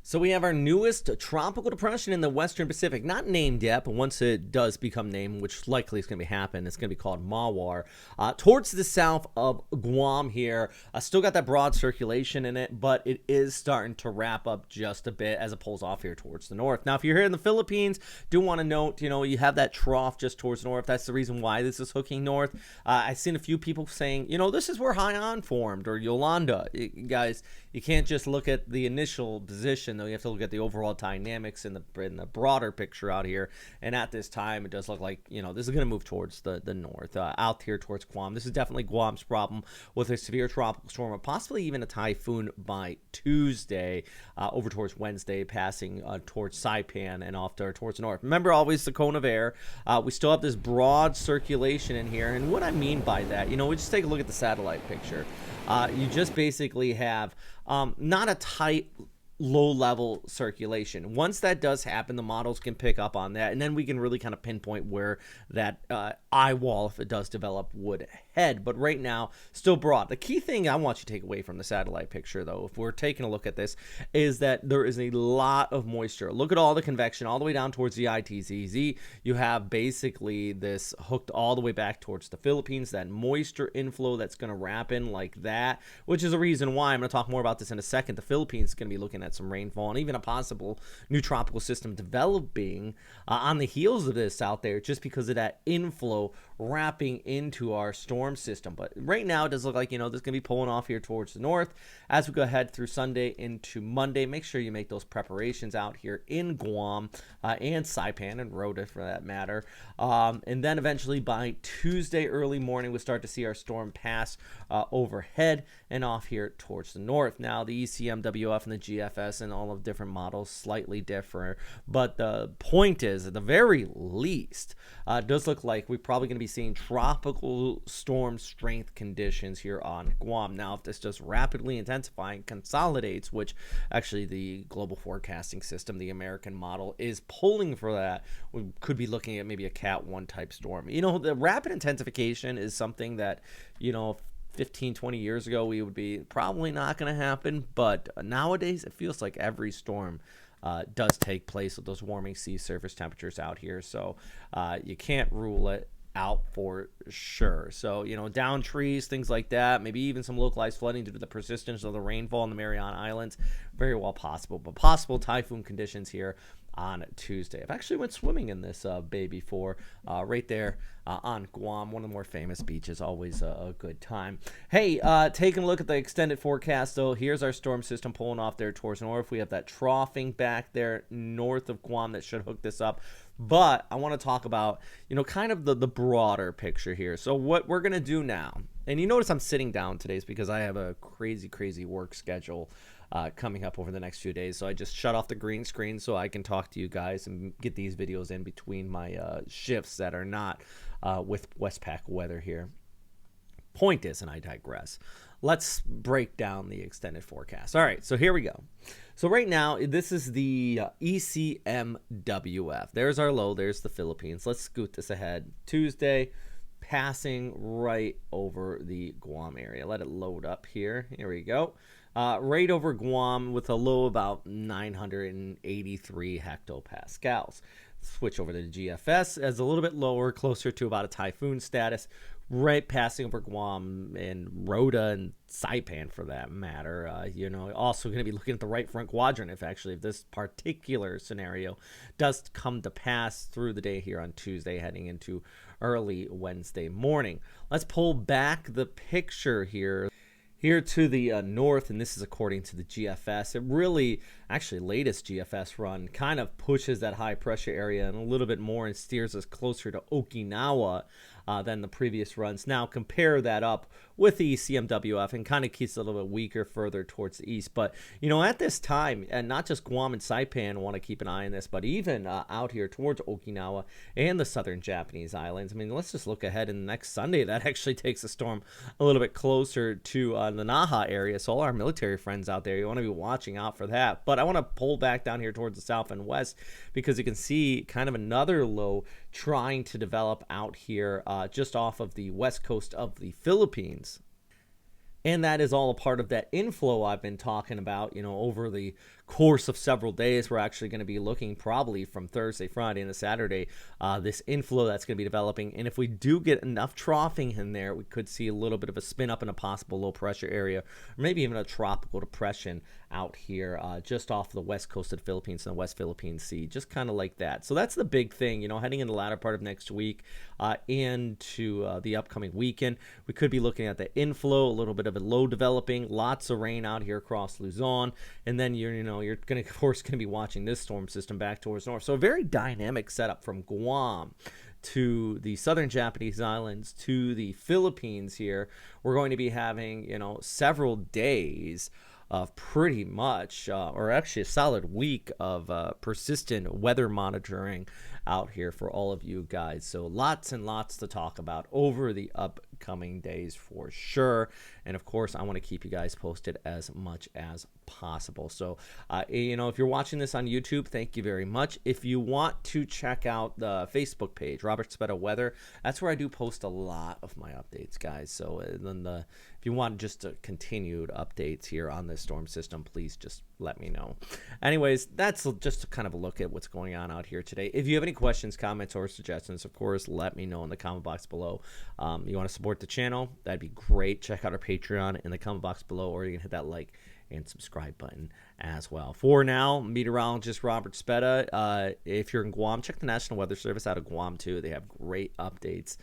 So we have our newest tropical depression in the Western Pacific, not named yet, but once it does become named, which likely is going to happen, it's going to be called Mawar, towards the south of Guam here. Still got that broad circulation in it, but it is starting to wrap up just a bit as it pulls off here towards the north. Now, if you're here in the Philippines, do want to note, you have that trough just towards the north. That's the reason why this is hooking north. I've seen a few people saying, this is where Haiyan formed, or Yolanda. Guys, you can't just look at the initial position, though. You have to look at the overall dynamics in the broader picture out here. And at this time, it does look like, this is going to move towards the north, out here towards Guam. This is definitely Guam's problem with a severe tropical storm, or possibly even a typhoon by Tuesday, over towards Wednesday, passing towards Saipan and off towards the north. Remember, always the cone of air. We still have this broad circulation in here. And what I mean by that, we just take a look at the satellite picture. You just basically have not a tight low-level circulation. Once that does happen, the models can pick up on that, and then we can really kind of pinpoint where that eye wall, if it does develop, would head. But right now, still broad. The key thing I want you to take away from the satellite picture, though, if we're taking a look at this, is that there is a lot of moisture. Look at all the convection all the way down towards the ITZZ. You have basically this hooked all the way back towards the Philippines, that moisture inflow that's going to wrap in like that, which is a reason why I'm going to talk more about this in a second. The Philippines is going to be looking at some rainfall and even a possible new tropical system developing on the heels of this out there, just because of that inflow wrapping into our storm system. But right now it does look like this is going to be pulling off here towards the north as we go ahead through Sunday into Monday. Make sure you make those preparations out here in Guam and Saipan and Rota for that matter, and then eventually by Tuesday early morning we'll start to see our storm pass overhead and off here towards the north. Now the ECMWF and the GFS and all of different models slightly differ, but the point is, at the very least, it does look like we're probably going to be seeing tropical storm strength conditions here on Guam. Now, if this just rapidly intensifies and consolidates, which actually the global forecasting system, the American model, is pulling for that, we could be looking at maybe a Cat 1 type storm. The rapid intensification is something that, 15, 20 years ago, we would be probably not going to happen. But nowadays, it feels like every storm does take place with those warming sea surface temperatures out here. So you can't rule it out for sure. So, down trees, things like that, maybe even some localized flooding due to the persistence of the rainfall in the Mariana Islands, very well possible. But possible typhoon conditions here on Tuesday. I've actually went swimming in this bay before, right there on Guam, one of the more famous beaches. Always a good time. Hey, taking a look at the extended forecast, though, here's our storm system pulling off there towards north. We have that troughing back there north of Guam that should hook this up. But I want to talk about, kind of the broader picture here. So what we're going to do now, and you notice I'm sitting down today is because I have a crazy work schedule coming up over the next few days. So I just shut off the green screen so I can talk to you guys and get these videos in between my shifts that are not with Westpac weather here. Point is, and I digress, let's break down the extended forecast. All right, so here we go. So right now, this is the ECMWF. There's our low. There's the Philippines. Let's scoot this ahead. Tuesday, passing right over the Guam area. Let it load up here. Here we go. Right over Guam with a low about 983 hectopascals. Switch over to the GFS as a little bit lower, closer to about a typhoon status, right passing over Guam and Rota and Saipan for that matter. Also going to be looking at the right front quadrant if this particular scenario does come to pass through the day here on Tuesday, heading into early Wednesday morning. Let's pull back the picture here to the north, and this is according to the GFS. It really, actually, latest GFS run kind of pushes that high pressure area in a little bit more and steers us closer to Okinawa than the previous runs. Now compare that up with the ECMWF and kind of keeps it a little bit weaker further towards the east. But, at this time, and not just Guam and Saipan want to keep an eye on this, but even out here towards Okinawa and the southern Japanese islands. Let's just look ahead, and next Sunday, that actually takes the storm a little bit closer to the Naha area. So all our military friends out there, you want to be watching out for that. But I want to pull back down here towards the south and west because you can see kind of another low trying to develop out here just off of the west coast of the Philippines. And that is all a part of that inflow I've been talking about, over the course of several days, we're actually going to be looking probably from Thursday, Friday, into Saturday, this inflow that's going to be developing. And if we do get enough troughing in there, we could see a little bit of a spin up in a possible low pressure area, or maybe even a tropical depression out here just off the west coast of the Philippines and the West Philippine Sea, just kind of like that. So that's the big thing, heading in the latter part of next week into the upcoming weekend. We could be looking at the inflow, a little bit of a low developing, lots of rain out here across Luzon, and then you're going to, of course, going to be watching this storm system back towards north. So a very dynamic setup from Guam to the southern Japanese islands to the Philippines here. We're going to be having, several days of pretty much, or actually a solid week of persistent weather monitoring out here for all of you guys. So lots and lots to talk about over the upcoming days for sure. And of course, I want to keep you guys posted as much as possible. So, if you're watching this on YouTube, thank you very much. If you want to check out the Facebook page, Robert Speta Weather, that's where I do post a lot of my updates, guys. So then if you want just continued updates here on this storm system, please just let me know. Anyways, that's just kind of a look at what's going on out here today. If you have any questions, comments, or suggestions, of course, let me know in the comment box below. You want to support the channel? That'd be great. Check out our Patreon in the comment box below, or you can hit that like and subscribe button as well. For now, meteorologist Robert Speta. If you're in Guam, check the National Weather Service out of Guam too. They have great updates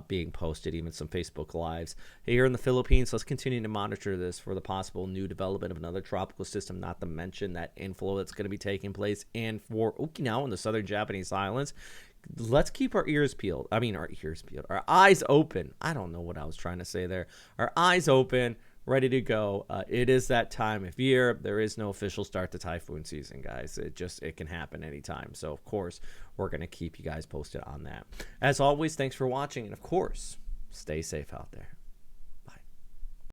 being posted, even some Facebook Lives. Here in the Philippines, let's continue to monitor this for the possible new development of another tropical system, not to mention that inflow that's going to be taking place. And for Okinawa and the southern Japanese islands, let's keep our ears peeled. Our eyes open. I don't know what I was trying to say there. Our eyes open, ready to go. It is that time of year. There is no official start to typhoon season, guys. It can happen anytime. So, of course, we're going to keep you guys posted on that. As always, thanks for watching. And, of course, stay safe out there.